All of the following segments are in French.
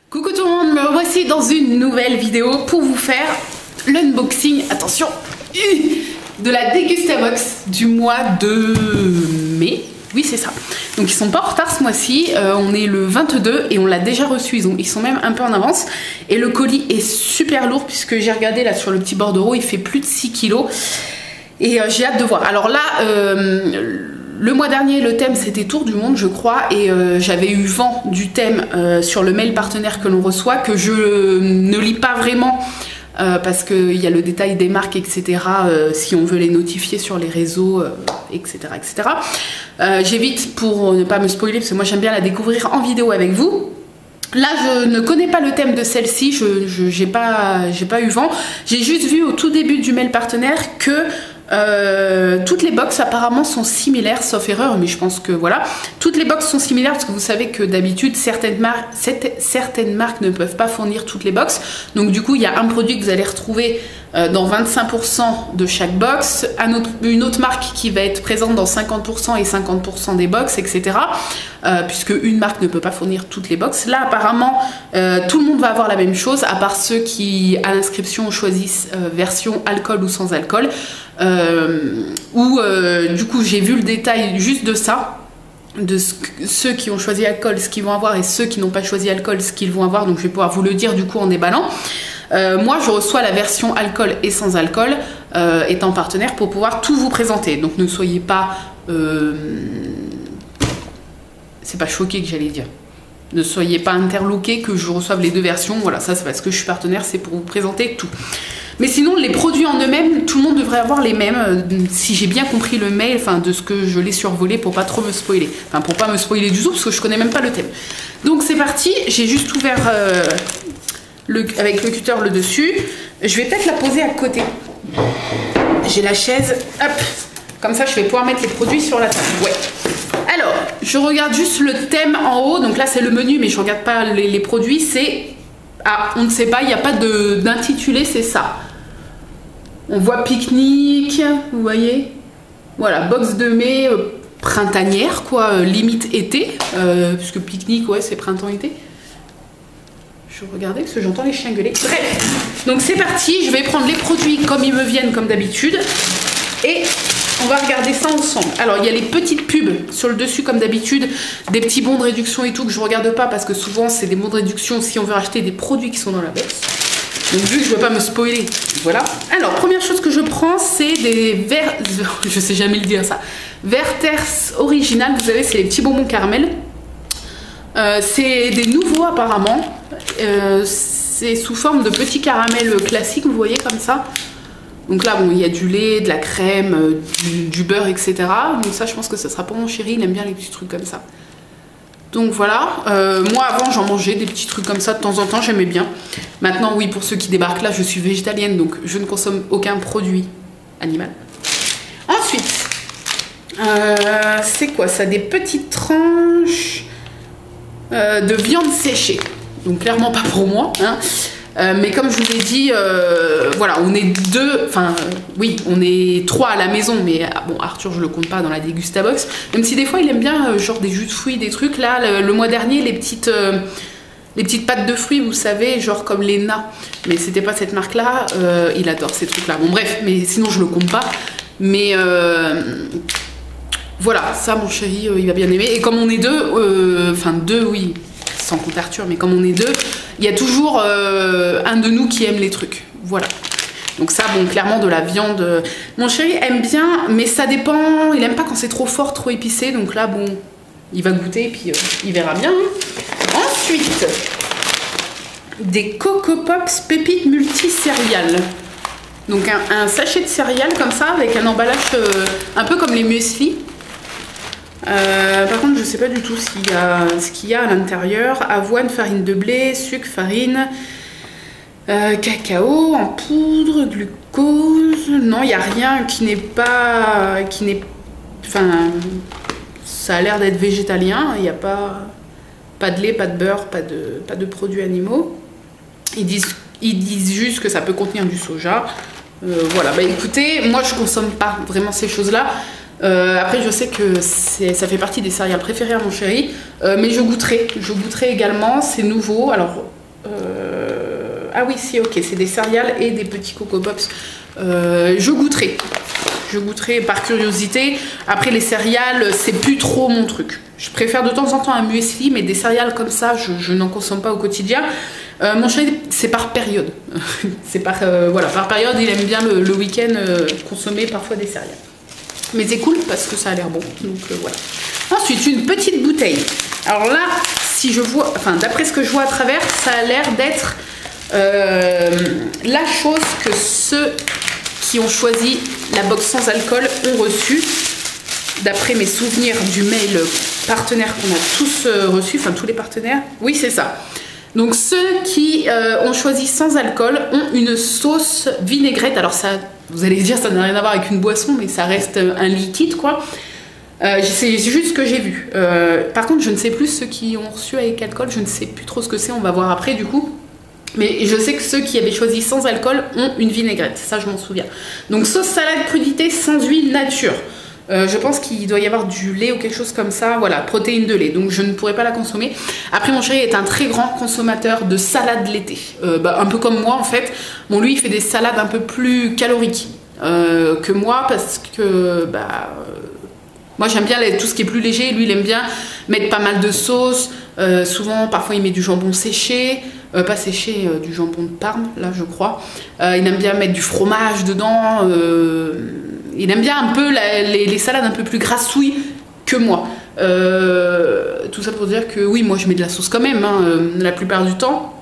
Coucou tout le monde, me voici dans une nouvelle vidéo pour vous faire l'unboxing, attention, de la Degustabox du mois de mai. Oui, c'est ça. Donc ils sont pas en retard ce mois-ci, on est le 22 et on l'a déjà reçu, ils sont même un peu en avance. Et le colis est super lourd puisque j'ai regardé là sur le petit bordereau, il fait plus de 6 kg. Et j'ai hâte de voir. Alors là, le mois dernier, le thème c'était Tour du monde, je crois, et j'avais eu vent du thème sur le mail partenaire que l'on reçoit, que je ne lis pas vraiment parce qu'il y a le détail des marques, etc. Si on veut les notifier sur les réseaux, etc. etc. J'évite pour ne pas me spoiler, parce que moi j'aime bien la découvrir en vidéo avec vous. Là, je ne connais pas le thème de celle-ci, je n'ai pas eu vent. J'ai juste vu au tout début du mail partenaire que toutes les box apparemment sont similaires, sauf erreur, mais je pense que voilà. Toutes les box sont similaires parce que vous savez que d'habitude, certaines marques ne peuvent pas fournir toutes les box. Donc du coup, il y a un produit que vous allez retrouver dans 25% de chaque box, une autre marque qui va être présente dans 50% et 50% des box, etc. Puisque une marque ne peut pas fournir toutes les box. Là, apparemment, tout le monde va avoir la même chose, à part ceux qui, à l'inscription, choisissent version alcool ou sans alcool. Du coup, j'ai vu le détail juste de ça, de ceux qui ont choisi alcool, ce qu'ils vont avoir, et ceux qui n'ont pas choisi alcool, ce qu'ils vont avoir. Donc, je vais pouvoir vous le dire du coup en déballant. Moi, je reçois la version alcool et sans alcool, étant partenaire, pour pouvoir tout vous présenter. Donc, ne soyez pas... c'est pas choqué que j'allais dire. Ne soyez pas interloqués que je reçoive les deux versions. Voilà, ça c'est parce que je suis partenaire, c'est pour vous présenter tout. Mais sinon, les produits en eux-mêmes, tout le monde devrait avoir les mêmes, si j'ai bien compris le mail, enfin de ce que je l'ai survolé pour pas trop me spoiler. Enfin, pour pas me spoiler du tout, parce que je connais même pas le thème. Donc c'est parti, j'ai juste ouvert avec le cutter le dessus. Je vais peut-être la poser à côté. J'ai la chaise, hop, comme ça je vais pouvoir mettre les produits sur la table. Ouais. Alors, je regarde juste le thème en haut, donc là c'est le menu, mais je regarde pas les produits, c'est... Ah, on ne sait pas, il n'y a pas d'intitulé, c'est ça. On voit pique-nique, vous voyez. Voilà, box de mai printanière, quoi, limite été, puisque pique-nique, ouais, c'est printemps-été. Je regardais parce que j'entends les chiens gueuler. Bref, donc c'est parti, je vais prendre les produits comme ils me viennent, comme d'habitude, et on va regarder ça ensemble. Alors, il y a les petites pubs sur le dessus, comme d'habitude, des petits bons de réduction et tout, que je regarde pas, parce que souvent, c'est des bons de réduction si on veut acheter des produits qui sont dans la box. Donc, vu que je veux pas me spoiler, voilà. Alors, première chose que je prends, c'est des je sais jamais le dire ça. Werther's Original, vous savez, c'est les petits bonbons caramel. C'est des nouveaux apparemment. C'est sous forme de petits caramels classiques, vous voyez, comme ça. Donc là, bon, il y a du lait, de la crème, du beurre, etc. Donc ça, je pense que ça sera pour mon chéri, il aime bien les petits trucs comme ça. Donc voilà, moi avant, j'en mangeais des petits trucs comme ça de temps en temps, j'aimais bien. Maintenant, oui, pour ceux qui débarquent là, je suis végétalienne, donc je ne consomme aucun produit animal. Ensuite, c'est quoi ça? Des petites tranches de viande séchée. Donc clairement pas pour moi, hein. Mais comme je vous ai dit, voilà, on est deux, enfin oui, on est trois à la maison, mais bon, Arthur je le compte pas dans la Degustabox, même si des fois il aime bien genre des jus de fruits, des trucs. Là, le mois dernier, les petites pâtes de fruits, vous savez, genre comme les Na, mais c'était pas cette marque là, il adore ces trucs là. Bon bref, mais sinon je le compte pas, mais voilà, ça mon chéri il va bien aimer. Et comme on est deux, enfin deux oui, sans compter Arthur, mais comme on est deux, il y a toujours un de nous qui aime les trucs. Voilà. Donc ça, bon, clairement de la viande. Mon chéri aime bien, mais ça dépend. Il aime pas quand c'est trop fort, trop épicé. Donc là, bon, il va goûter et puis il verra bien. Ensuite, des Coco Pops pépites multi-céréales. Donc un sachet de céréales comme ça, avec un emballage un peu comme les muesli. Par contre, je sais pas du tout ce qu'il y a à l'intérieur. Avoine, farine de blé, sucre, farine, cacao en poudre, glucose. Non, il n'y a rien qui n'est pas... Enfin, ça a l'air d'être végétalien. Il n'y a pas de lait, pas de beurre, pas de produits animaux. Ils disent juste que ça peut contenir du soja. Voilà, bah écoutez, moi je consomme pas vraiment ces choses-là. Après, je sais que ça fait partie des céréales préférées à mon chéri, mais je goûterai également, c'est nouveau. Alors, ah oui, si, ok, c'est des céréales et des petits Coco Pops. Je goûterai par curiosité. Après, les céréales, c'est plus trop mon truc. Je préfère de temps en temps un muesli, mais des céréales comme ça, je n'en consomme pas au quotidien. Mon chéri, c'est par période. C'est voilà, par période, il aime bien le week-end consommer parfois des céréales. Mais c'est cool parce que ça a l'air bon. Donc voilà. Ensuite, une petite bouteille. Alors là, si je vois, enfin d'après ce que je vois à travers, ça a l'air d'être la chose que ceux qui ont choisi la box sans alcool ont reçue. D'après mes souvenirs du mail partenaire qu'on a tous reçu, enfin tous les partenaires. Oui, c'est ça. Donc ceux qui ont choisi sans alcool ont une sauce vinaigrette. Alors ça, vous allez dire, ça n'a rien à voir avec une boisson, mais ça reste un liquide, quoi. C'est juste ce que j'ai vu. Par contre, je ne sais plus ceux qui ont reçu avec alcool, je ne sais plus trop ce que c'est, on va voir après du coup. Mais je sais que ceux qui avaient choisi sans alcool ont une vinaigrette, ça je m'en souviens. Donc sauce salade crudité sans huile nature. Je pense qu'il doit y avoir du lait ou quelque chose comme ça, voilà, protéines de lait, donc je ne pourrais pas la consommer. Après, mon chéri est un très grand consommateur de salade l'été, un peu comme moi en fait. Bon, lui il fait des salades un peu plus caloriques que moi parce que moi j'aime bien tout ce qui est plus léger, lui il aime bien mettre pas mal de sauce, souvent parfois il met du jambon séché, pas séché, du jambon de Parme là je crois, il aime bien mettre du fromage dedans, il aime bien un peu les salades un peu plus grassouilles que moi. Tout ça pour dire que oui, moi je mets de la sauce quand même, hein, la plupart du temps.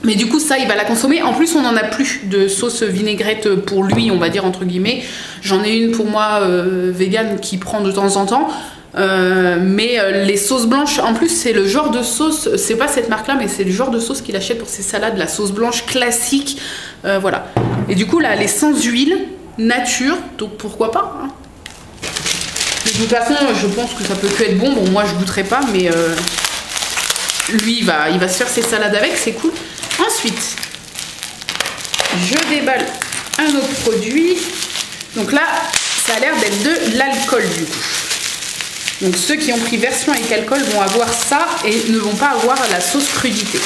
Mais du coup, ça, il va la consommer. En plus, on n'en a plus de sauce vinaigrette pour lui, on va dire, entre guillemets. J'en ai une pour moi vegan qui prend de temps en temps. Mais les sauces blanches, en plus, c'est le genre de sauce, c'est pas cette marque-là, mais c'est le genre de sauce qu'il achète pour ses salades, la sauce blanche classique. Voilà. Et du coup, là, elle est sans huile, nature, donc pourquoi pas, hein. De toute façon, je pense que ça peut que être bon. Bon, moi, je goûterai pas, mais lui, il va se faire ses salades avec, c'est cool. Ensuite, je déballe un autre produit. Donc là, ça a l'air d'être de l'alcool du coup. Donc ceux qui ont pris version avec alcool vont avoir ça et ne vont pas avoir la sauce crudité.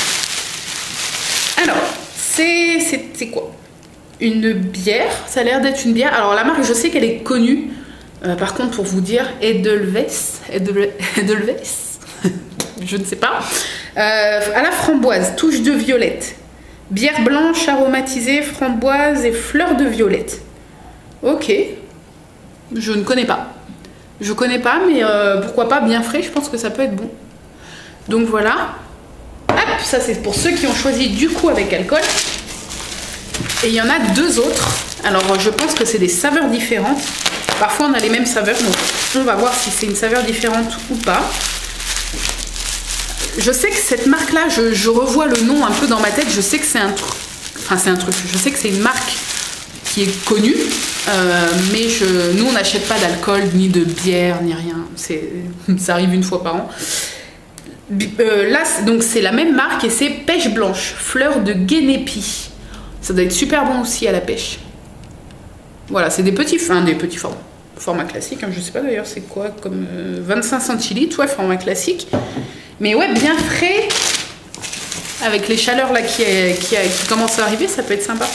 Alors, c'est quoi? Une bière, ça a l'air d'être une bière. Alors la marque, je sais qu'elle est connue. Par contre, pour vous dire, Edelweiss, je ne sais pas. À la framboise, touche de violette. Bière blanche aromatisée, framboise et fleurs de violette. Ok. Je ne connais pas. Je connais pas, mais pourquoi pas, bien frais, je pense que ça peut être bon. Donc voilà. Hop, ça c'est pour ceux qui ont choisi du coup avec alcool. Et il y en a deux autres. Alors je pense que c'est des saveurs différentes. Parfois on a les mêmes saveurs, donc on va voir si c'est une saveur différente ou pas. Je sais que cette marque-là, je revois le nom un peu dans ma tête. Je sais que c'est un truc. Enfin, c'est un truc. Je sais que c'est une marque qui est connue. Mais nous, on n'achète pas d'alcool, ni de bière, ni rien. Ça arrive une fois par an. Là, donc, c'est la même marque et c'est Pêche Blanche, fleur de guénépi. Ça doit être super bon aussi à la pêche. Voilà, c'est des petits formats classiques. Hein, je sais pas d'ailleurs, c'est quoi comme 25 centilitres, ouais, format classique. Mais ouais, bien frais, avec les chaleurs là qui commencent à arriver, ça peut être sympa.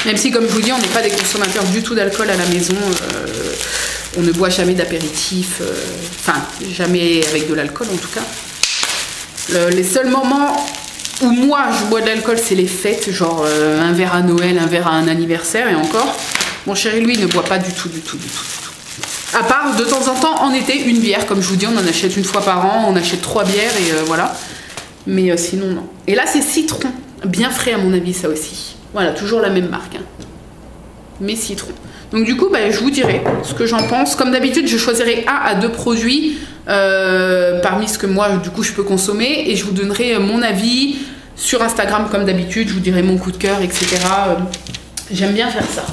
Même si, comme je vous dis, on n'est pas des consommateurs du tout d'alcool à la maison. On ne boit jamais d'apéritif, enfin, jamais avec de l'alcool en tout cas. Les seuls moments où moi je bois de l'alcool, c'est les fêtes, genre un verre à Noël, un verre à un anniversaire et encore. Mon chéri, lui, ne boit pas du tout. À part de temps en temps en été une bière, comme je vous dis, on en achète une fois par an, on achète 3 bières et voilà. Mais sinon non. Et là c'est citron, bien frais à mon avis ça aussi. Voilà, toujours la même marque, hein. Mais citron. Donc du coup je vous dirai ce que j'en pense. Comme d'habitude je choisirai 1 à 2 produits parmi ce que moi du coup je peux consommer et je vous donnerai mon avis sur Instagram comme d'habitude. Je vous dirai mon coup de cœur, etc. J'aime bien faire ça.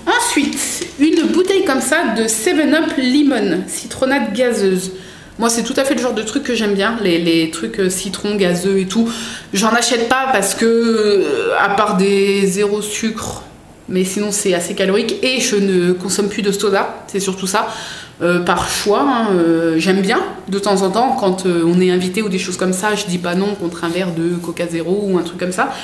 Ensuite, une bouteille comme ça de 7-Up Lemon, citronnade gazeuse. Moi, c'est tout à fait le genre de truc que j'aime bien, les trucs citron, gazeux et tout. J'en achète pas parce que, à part des zéro sucre, mais sinon c'est assez calorique. Et je ne consomme plus de soda, c'est surtout ça. Par choix, hein, j'aime bien de temps en temps quand on est invité ou des choses comme ça, je dis pas non contre un verre de Coca Zéro ou un truc comme ça.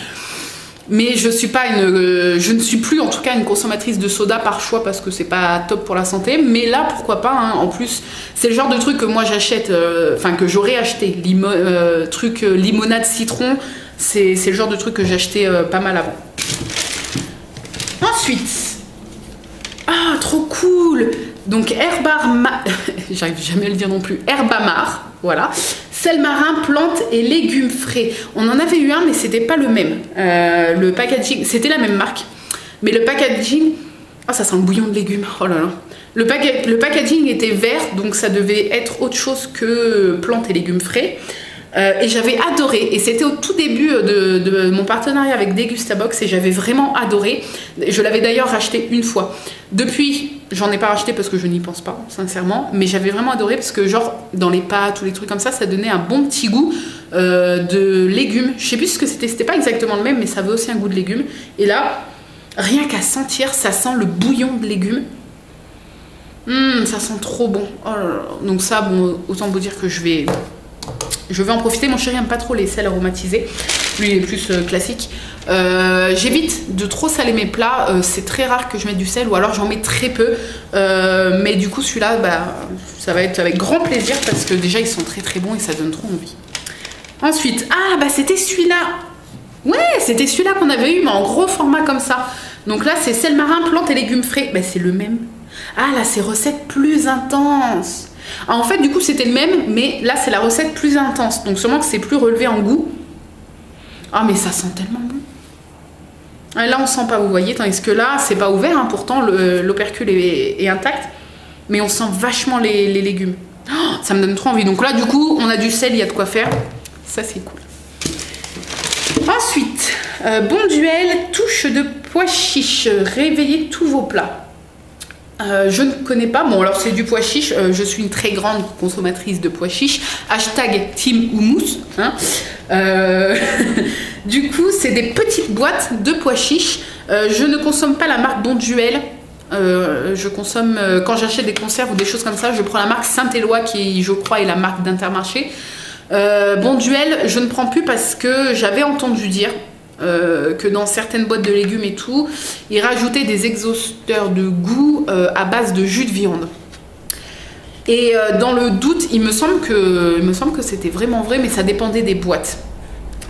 Mais je ne suis plus en tout cas une consommatrice de soda par choix parce que c'est pas top pour la santé. Mais là, pourquoi pas, hein. En plus, c'est le genre de truc que moi j'achète, enfin que j'aurais acheté. Limonade citron, c'est le genre de truc que j'achetais pas mal avant. Ensuite, ah, trop cool! Donc j'arrive jamais à le dire non plus, Herbamar, voilà. Sel marin, plantes et légumes frais. On en avait eu un, mais c'était pas le même. Le packaging, c'était la même marque, mais le packaging, oh, ça sent le bouillon de légumes. Oh là là. Le packaging était vert, donc ça devait être autre chose que plantes et légumes frais. Et j'avais adoré, et c'était au tout début de mon partenariat avec Degustabox et j'avais vraiment adoré. Je l'avais d'ailleurs racheté une fois. Depuis, j'en ai pas racheté parce que je n'y pense pas, sincèrement, mais j'avais vraiment adoré parce que genre dans les pâtes ou les trucs comme ça donnait un bon petit goût de légumes. Je sais plus ce que c'était pas exactement le même, mais ça avait aussi un goût de légumes. Et là, rien qu'à sentir, ça sent le bouillon de légumes. Ça sent trop bon. Oh là là. Donc ça, bon, autant vous dire que je vais en profiter. Mon chéri n'aime pas trop les sels aromatisés. Lui, il est plus classique. J'évite de trop saler mes plats. C'est très rare que je mette du sel ou alors j'en mets très peu. Mais du coup, celui-là, bah, ça va être avec grand plaisir parce que déjà, ils sont très très bons et ça donne trop envie. Ensuite, ah, bah c'était celui-là. Ouais, c'était celui-là qu'on avait eu, mais en gros format comme ça. Donc là, c'est sel marin, plantes et légumes frais. Bah, c'est le même. Ah, là, c'est recette plus intense. Ah, en fait, du coup, c'était le même, mais là, c'est la recette plus intense. Donc, sûrement que c'est plus relevé en goût. Ah, mais ça sent tellement bon. Ah, là, on sent pas, vous voyez. Tandis que là, c'est pas ouvert. Hein, pourtant, l'opercule est intact. Mais on sent vachement les légumes. Oh, ça me donne trop envie. Donc là, du coup, on a du sel, il y a de quoi faire. Ça, c'est cool. Ensuite, Bonduelle, touche de pois chiche. Réveillez tous vos plats. Je ne connais pas, bon alors c'est du pois chiche, je suis une très grande consommatrice de pois chiche, hashtag team houmous, hein. Du coup c'est des petites boîtes de pois chiche, je ne consomme pas la marque Bonduelle, je consomme, quand j'achète des conserves ou des choses comme ça, je prends la marque Saint-Éloi qui je crois est la marque d'Intermarché. Bonduelle je ne prends plus parce que j'avais entendu dire que dans certaines boîtes de légumes et tout, ils rajoutaient des exhausteurs de goût à base de jus de viande. Et dans le doute, il me semble que c'était vraiment vrai, mais ça dépendait des boîtes.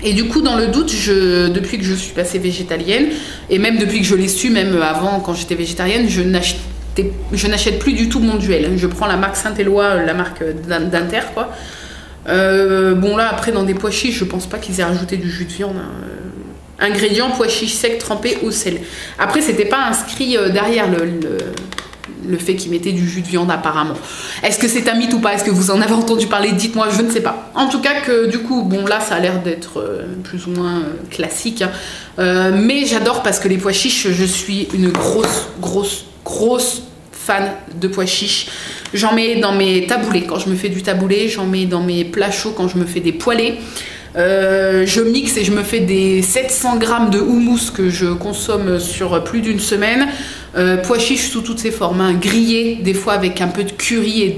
Et du coup, dans le doute, depuis que je suis passée végétalienne, et même depuis que je l'ai su, même avant, quand j'étais végétarienne, je n'achète plus du tout Bonduelle. Je prends la marque Saint-Éloi, la marque d'Inter, quoi. Bon là, après, dans des pois chiches, je pense pas qu'ils aient rajouté du jus de viande, hein. Ingrédients, pois chiches secs trempés au sel. Après, c'était pas inscrit derrière le fait qu'ils mettaient du jus de viande apparemment. Est-ce que c'est un mythe ou pas? Est-ce que vous en avez entendu parler? Dites-moi, je ne sais pas. En tout cas que du coup, bon là, ça a l'air d'être plus ou moins classique. Hein. Mais j'adore parce que les pois chiches, je suis une grosse fan de pois chiches. J'en mets dans mes taboulés quand je me fais du taboulé. J'en mets dans mes plats chauds quand je me fais des poêlés. Je mixe et je me fais des 700 grammes de houmous que je consomme sur plus d'une semaine. Pois chiches sous toutes ses formes, hein, grillés des fois avec un peu de curry et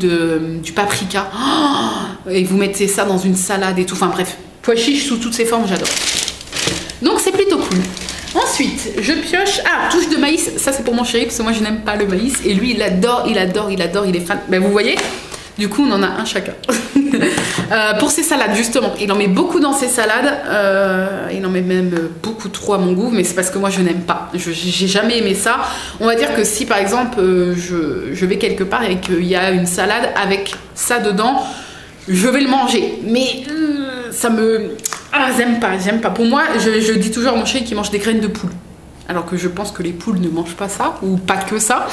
du paprika. Oh, et vous mettez ça dans une salade et tout. Enfin bref, pois chiches sous toutes ses formes, j'adore. Donc c'est plutôt cool. Ensuite, je pioche. Ah, touche de maïs. Ça c'est pour mon chéri parce que moi je n'aime pas le maïs. Et lui il adore, il est fan. Ben vous voyez. Du coup, on en a un chacun. Pour ses salades, justement, il en met beaucoup dans ses salades. Il en met même beaucoup trop à mon goût, mais c'est parce que moi, je n'aime pas. J'ai jamais aimé ça. On va dire que si, par exemple, je vais quelque part et qu'il y a une salade avec ça dedans, je vais le manger. Mais ça me... Ah, j'aime pas. Pour moi, je dis toujours à mon chéri qu'il mange des graines de poule. Alors que je pense que les poules ne mangent pas ça, ou pas que ça.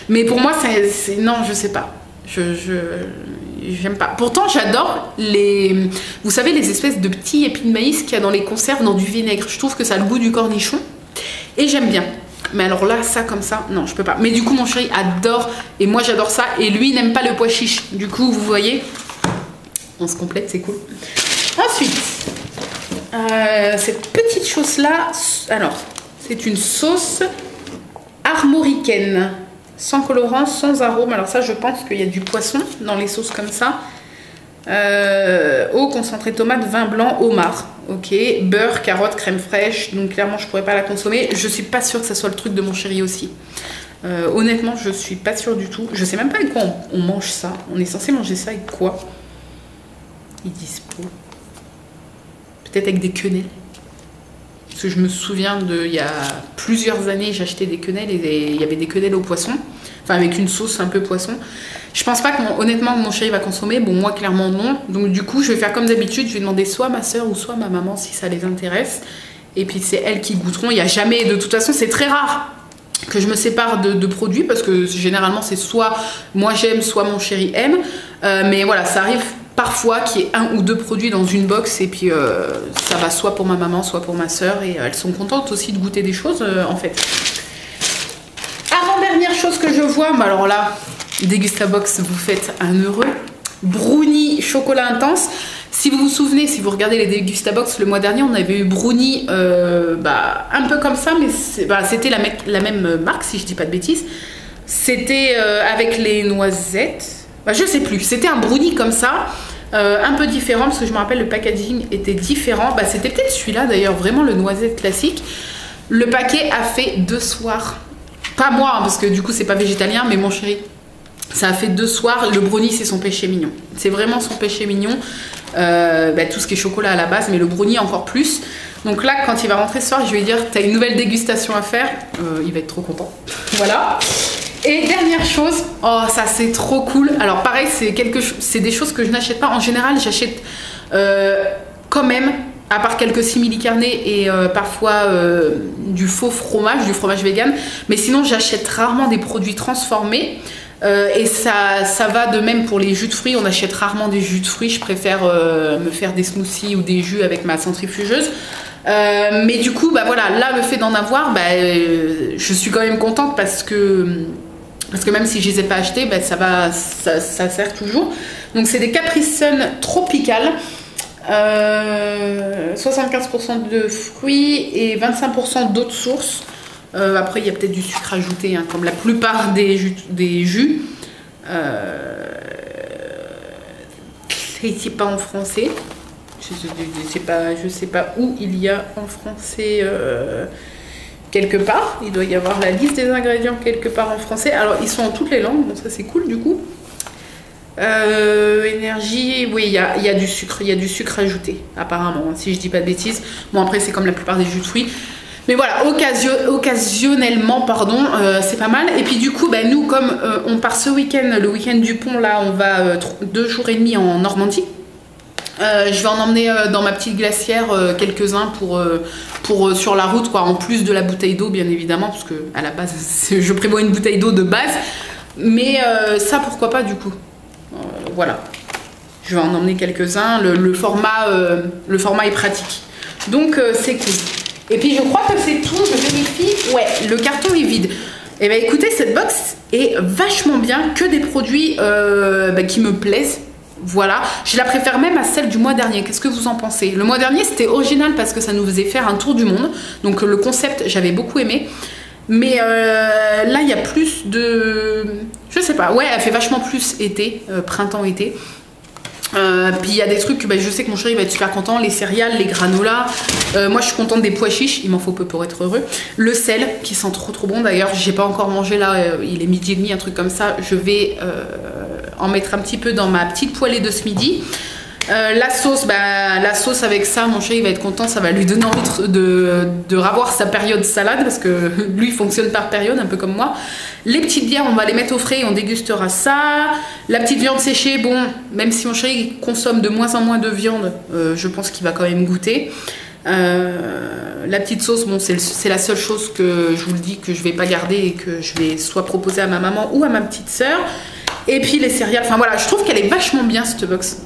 Mais pour moi, c'est... Non, je sais pas. J'aime pas. Pourtant, j'adore vous savez, les espèces de petits épis de maïs qu'il y a dans les conserves, dans du vinaigre. Je trouve que ça a le goût du cornichon. Et j'aime bien. Mais alors là, ça comme ça, non, je peux pas. Mais du coup, mon chéri adore. Et moi, j'adore ça. Et lui, n'aime pas le pois chiche. Du coup, vous voyez, on se complète, c'est cool. Ensuite, cette petite chose-là, alors, c'est une sauce armoricaine. Sans colorant, sans arôme. Alors ça, je pense qu'il y a du poisson dans les sauces comme ça. Eau, concentré tomate, vin blanc, homard. Ok. Beurre, carotte, crème fraîche. Donc clairement, je pourrais pas la consommer. Je suis pas sûre que ça soit le truc de mon chéri aussi. Honnêtement, je suis pas sûre du tout. Je sais même pas avec quoi on mange ça. On est censé manger ça avec quoi? Ils disent pas. Peut-être avec des quenelles. Parce que je me souviens il y a plusieurs années, j'achetais des quenelles et il y avait des quenelles au poisson. Enfin, avec une sauce un peu poisson. Je pense pas que, honnêtement, mon chéri va consommer. Bon, moi, clairement, non. Donc, du coup, je vais faire comme d'habitude. Je vais demander soit à ma soeur ou soit à ma maman si ça les intéresse. Et puis, c'est elles qui goûteront. Il n'y a jamais, de toute façon, c'est très rare que je me sépare de produits parce que généralement, c'est soit moi j'aime, soit mon chéri aime. Mais voilà, ça arrive parfois qu'il y ait un ou deux produits dans une box et puis ça va soit pour ma maman, soit pour ma soeur. Et elles sont contentes aussi de goûter des choses, en fait. Avant-dernière chose que je vois, mais alors là, Dégustabox, vous faites un heureux. Brownie chocolat intense. Si vous vous souvenez, si vous regardez les Dégustabox, le mois dernier, on avait eu brownie un peu comme ça, mais c'était la même marque, si je dis pas de bêtises. C'était avec les noisettes. Je sais plus. C'était un brownie comme ça, un peu différent, parce que je me rappelle, le packaging était différent. C'était peut-être celui-là, d'ailleurs, vraiment le noisette classique. Le paquet a fait 2 soirs. Pas moi, hein, parce que du coup, c'est pas végétalien, mais mon chéri. Ça a fait 2 soirs. Le brownie, c'est son péché mignon. C'est vraiment son péché mignon. Tout ce qui est chocolat à la base, mais le brownie encore plus. Donc là, quand il va rentrer ce soir, je vais lui dire t'as une nouvelle dégustation à faire. Il va être trop content. Voilà. Et dernière chose, oh ça c'est trop cool. Alors pareil, c'est des choses que je n'achète pas. En général, j'achète quand même, à part quelques simili-carnés et parfois du faux fromage, du fromage vegan. Mais sinon, j'achète rarement des produits transformés. Et ça va de même pour les jus de fruits. On achète rarement des jus de fruits. Je préfère me faire des smoothies ou des jus avec ma centrifugeuse. Mais du coup, voilà, là, le fait d'en avoir, je suis quand même contente parce que même si je les ai pas achetés, ça sert toujours. Donc, c'est des Capri Sun Tropical. 75% de fruits et 25% d'autres sources. Après, il y a peut-être du sucre ajouté, hein, comme la plupart des jus. C'est pas en français. Je sais pas où il y a en français quelque part. Il doit y avoir la liste des ingrédients quelque part en français. Alors, ils sont en toutes les langues, donc ça c'est cool du coup. Énergie, oui, il y a du sucre. Il y a du sucre ajouté, apparemment, hein, si je dis pas de bêtises. Bon, après, c'est comme la plupart des jus de fruits. Mais voilà, occasionnellement, pardon, c'est pas mal. Et puis du coup, nous, comme on part ce week-end, le week-end du pont, là, on va 2 jours et demi en Normandie. Je vais en emmener dans ma petite glacière quelques-uns pour sur la route, quoi, en plus de la bouteille d'eau, bien évidemment, parce que à la base, je prévois une bouteille d'eau de base. Mais ça, pourquoi pas, du coup. Voilà. Je vais en emmener quelques-uns. Le format est pratique. Donc, c'est cool. Et puis je crois que c'est tout, je vérifie. Ouais, le carton est vide. Et écoutez, cette box est vachement bien, que des produits qui me plaisent. Voilà, je la préfère même à celle du mois dernier. Qu'est-ce que vous en pensez? Le mois dernier, c'était original parce que ça nous faisait faire un tour du monde. Donc le concept, j'avais beaucoup aimé. Mais là, il y a plus de... Je sais pas, ouais, elle fait vachement plus été, printemps-été. Puis il y a des trucs, je sais que mon chéri va être super content, les céréales, les granolas. Moi je suis contente des pois chiches, il m'en faut peu pour être heureux. Le sel qui sent trop bon, d'ailleurs j'ai pas encore mangé là, il est 12h30, un truc comme ça. Je vais en mettre un petit peu dans ma petite poêlée de ce midi. La sauce avec ça, mon chéri va être content, ça va lui donner envie de revoir sa période salade parce que lui il fonctionne par période, un peu comme moi. Les petites bières, on va les mettre au frais et on dégustera ça. La petite viande séchée, bon, même si mon chéri consomme de moins en moins de viande, je pense qu'il va quand même goûter. La petite sauce, bon, c'est la seule chose que je vous le dis que je vais pas garder et que je vais soit proposer à ma maman ou à ma petite soeur. Et puis les céréales, enfin voilà, je trouve qu'elle est vachement bien cette box.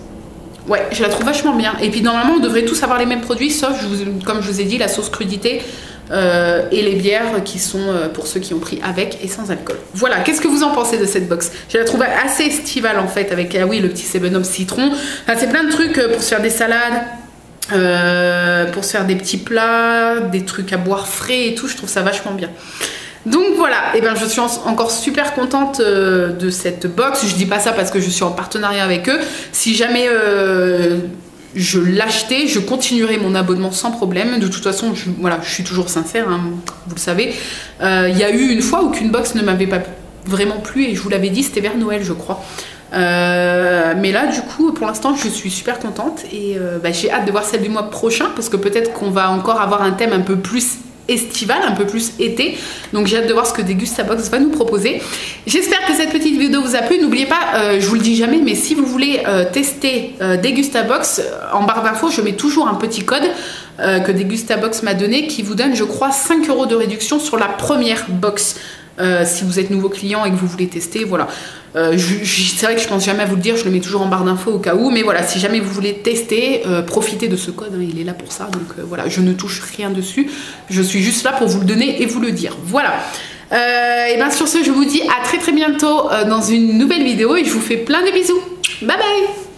Ouais, je la trouve vachement bien. Et puis normalement, on devrait tous avoir les mêmes produits, sauf, comme je vous ai dit, la sauce crudité et les bières qui sont pour ceux qui ont pris avec et sans alcool. Voilà, qu'est-ce que vous en pensez de cette box? Je la trouve assez estivale en fait, avec oui, le petit 7up citron. Enfin, c'est plein de trucs pour se faire des salades, pour se faire des petits plats, des trucs à boire frais et tout. Je trouve ça vachement bien. Donc voilà, et ben je suis encore super contente de cette box. Je dis pas ça parce que je suis en partenariat avec eux. Si jamais je l'achetais, je continuerai mon abonnement sans problème. De toute façon, voilà, je suis toujours sincère, hein, vous le savez. Il y a eu une fois où qu'une box ne m'avait pas vraiment plu et je vous l'avais dit, c'était vers Noël, je crois. Mais là, du coup, pour l'instant, je suis super contente et j'ai hâte de voir celle du mois prochain parce que peut-être qu'on va encore avoir un thème un peu plus estival, un peu plus été. Donc j'ai hâte de voir ce que Degustabox va nous proposer. J'espère que cette petite vidéo vous a plu. N'oubliez pas, je vous le dis jamais, mais si vous voulez tester Degustabox, en barre d'infos, je mets toujours un petit code que Degustabox m'a donné qui vous donne, je crois, 5 € de réduction sur la première box. Si vous êtes nouveau client et que vous voulez tester, voilà. C'est vrai que je pense jamais à vous le dire, je le mets toujours en barre d'infos au cas où, mais voilà, si jamais vous voulez tester, profitez de ce code, hein, il est là pour ça, donc voilà, je ne touche rien dessus, je suis juste là pour vous le donner et vous le dire, voilà. Et bien sur ce, je vous dis à très bientôt dans une nouvelle vidéo et je vous fais plein de bisous, bye bye.